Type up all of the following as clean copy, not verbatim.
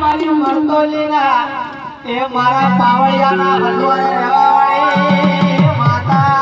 મારી મરતોલીના એ મારા પાવળિયાના હલવારે રહેવા વાળી માતા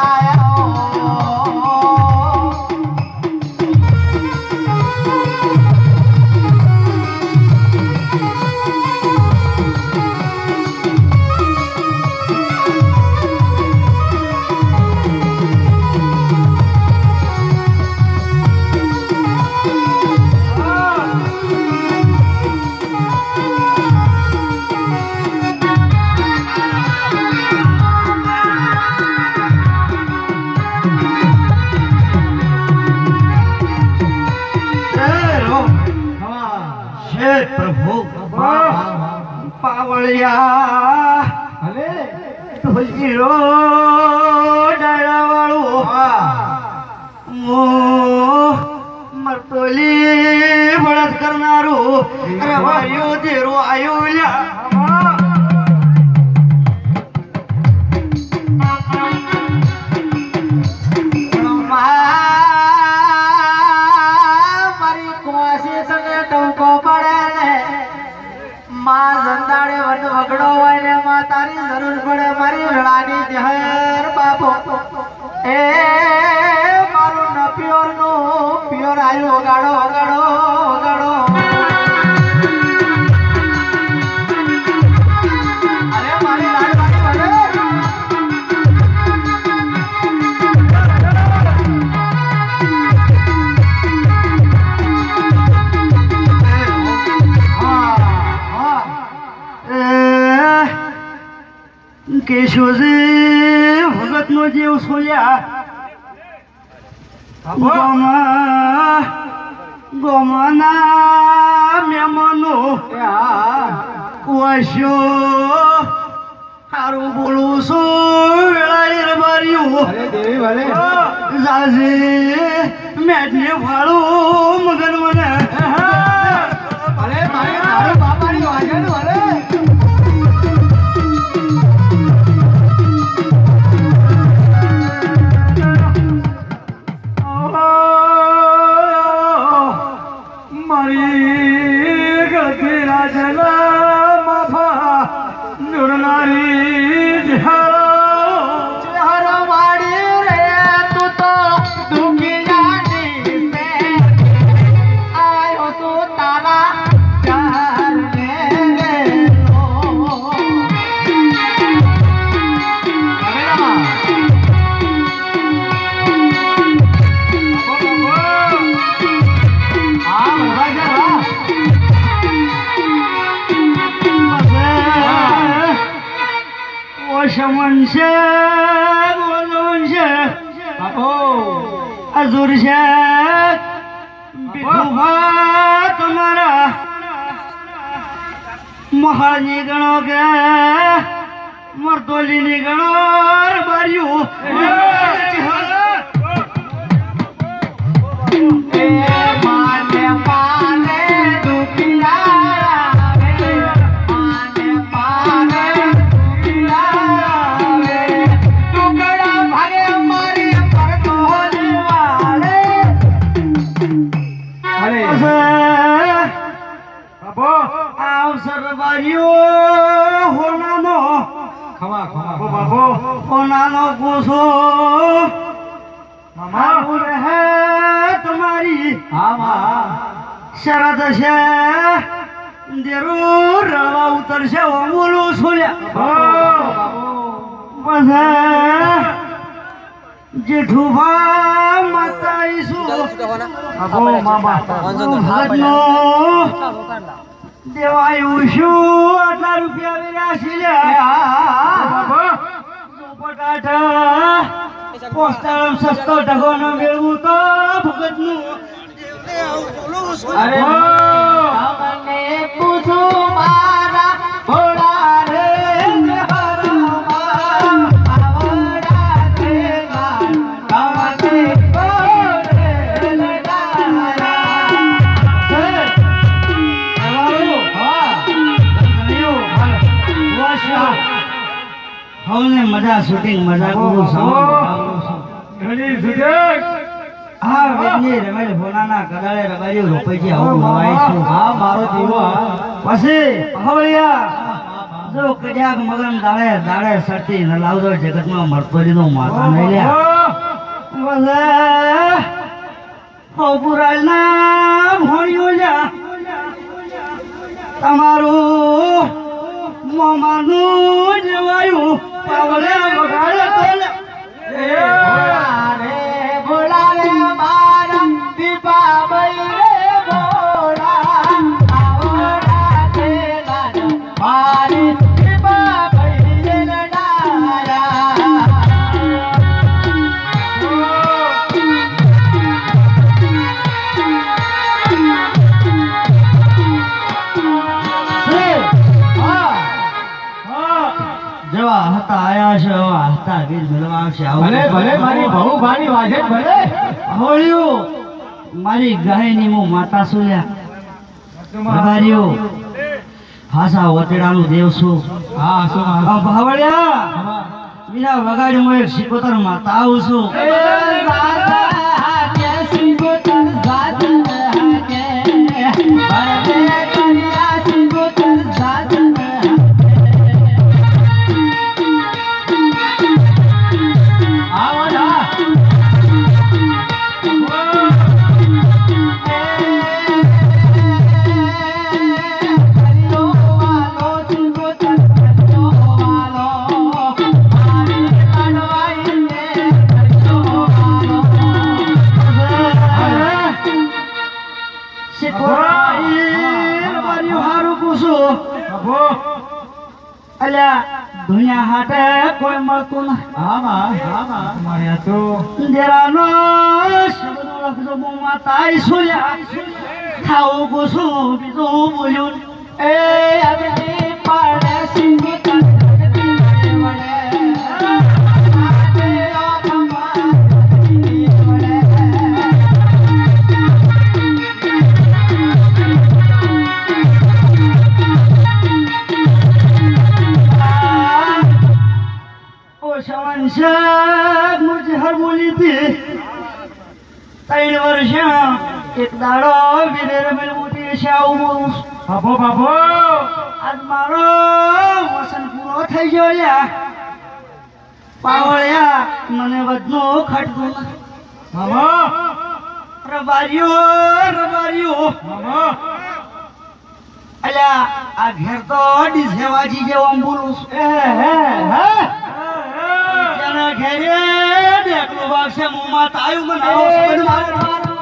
પાવળિયા હવે ઢોલકીરો ડાળાવાળું મરતોલી બળદ કરનારું રવાયું ધીરું આયું મારી કુવાસી તને ટંકો પડે ને માં જંદાડે વગડો હોય ને માં તારી જરૂર પડે મારી રડાની જહેર બાપો એ મારું ન પ્યોર નું પ્યોર આયુ વગાડો વગાડો વગાડો અરે મારી લાડવાની ભલે કેશોજી ભગત નો જીવ સોયા ગોમાના મહેમાનો વાસ્યો સારું બોલું છું વેળાએ બાર્યું જાજે મેટને ફાળું મગન મને ભલે મારું બાપાની વાજન ભલે અઝુર છે તમારા મહાની ગણો કે મરતોલીની ગણો બાર્યું હોનાનો પૂછો તમારી શરત છે જરૂર રવા ઉતરશે બોલું છોડ્યા જેઠુભા માતાઈશું દેવાયું શું આટલા રૂપિયા પોસ્ટાળ સસ્તો ટકો ન મેળવું તો ભગત નું અરે મને પૂછું મારા ભોળા રે મજા શૂટિંગ મજા ઘણી શૂટિંગ આ વેદની રમેલ ભોલાના કડાળે રબારીઓ રોપાઈ આવું નવાય છું. હા મારો જીવો પછી હવળિયા જો કજાક મગન દાડે દાડે સરતી ન લાવજો જગતમાં મરતોરીનો માતા નહીં લ્યા. ભલે પુરાણના ભણ્યું લ્યા તમારું મોમાનું જવાયું પાવલે વગાડે તો રે ભોળા રે મારા દીપાભાઈ રે ભોળા આવો રાતે ગાના મારી દીપાભાઈ રે લડાયા જેવા હતા આયા છે એવા હતા વીર મેળવા આવશે. ભલે ભલે મારી બહુ ભાની વાજે ભલે હોળ્યું મારી ગાયની હું માતા સુલ્યા રબારીઓ હાસા વતેડાનું દેવ છું. હા શું આ ભાવળ્યા બીજા વગાડી હું એક શિકોતર માતા આવું છું. દુનિયા હાટે કોઈ મળતું નથી. દેરાનો શબ્દો લખજો બહુ માતા સુલ્યા ખાવું પૂછું બીજું બોલ્યું એ અગની પાડે સિંહ તન વડે मुझे हर बोली थी 3 वर्ष एक दाड़ो विदेर में मोटी शाऊ બાપો બાપો आज मारो वसन पूरो થઈ ગયો લ્યા પાવળ્યા મને વધનો ખટતું મામા રબારીઓ અલ્યા આ ઘેર તો ડીસેવાજી જેવો બોલું જેના ઘેરે દેખલું વાગશે મુંમાં તાયું બનાવો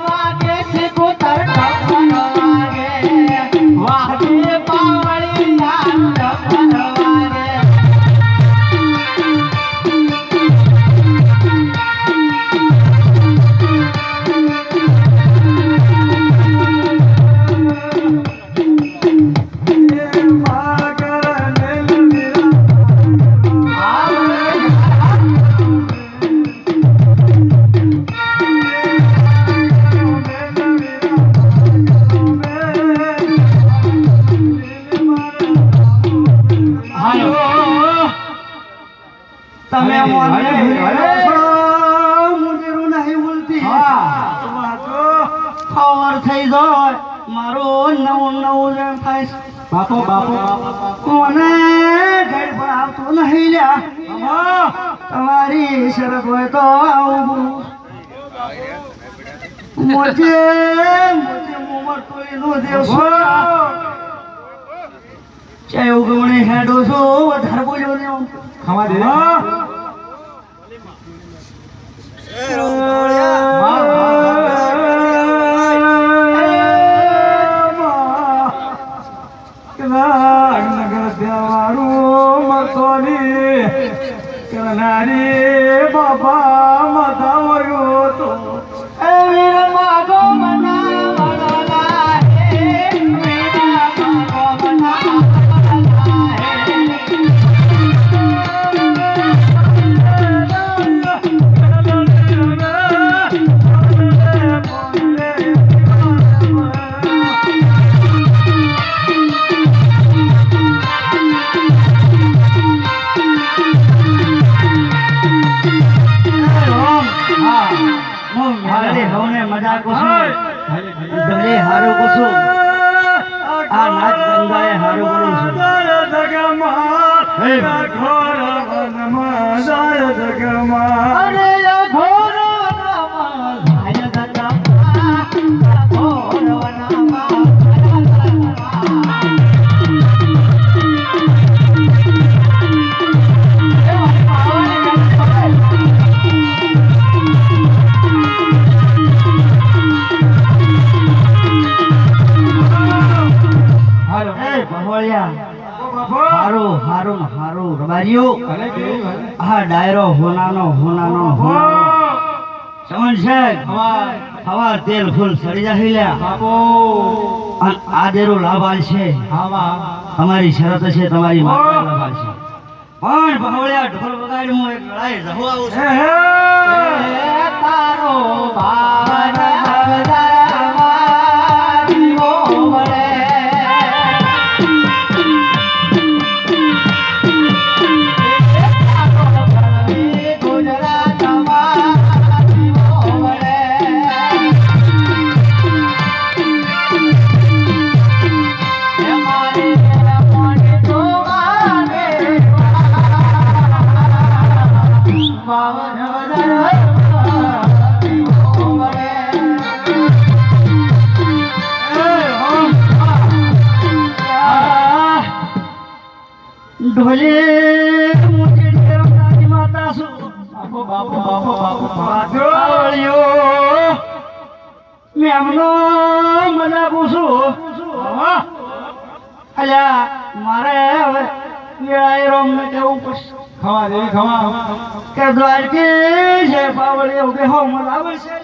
વાગે સિકોતર ઢપન વાગે વાગે પાવળી નામ ઢપન વાગે તમે મને મુજરું નહીં બોલતી ખબર થઈ જાય મારું નવું જેમ થાય છે. બાપો મને ઘર પર આવતું નહીં લ્યા તમારી શરત હોય તો આવું મોજે ઉમર તોયનો દેવ છો ચાહે ઉગવણી હેડો છો વધારે બોલ્યો ને ખાવા દે બાપા માતા મર્યો તો માગો કહું છું આ નાચ ગંગાએ હારું કર્યું છે હે અરે ઘોર વનમાં જાય ગંગા ઘોર વનમાં હારું હારું હારું રબારીઓ આ ડાયરો હોનાનો હોનાનો સમજ છે હવા તેલ ફૂલ સડી જશે લ્યા અને આ દેરો લાભ આલશે તમારી શરત છે તમારી માતા લાભ આલશે પણ ભવળિયા ઢોલ વગાડી હું એક લડાઈ રહો આવું છું તારો ભાન હવદારવાની મોવડે ઢોલે મોટી રાજી માતા સુ મેં એમનો મજા પૂછું અલ્યા મારે હવે વેળાએ રોમને કેવું પડશે કે દ્વારકી છે પાવડી એવું કે હો મને આવડશે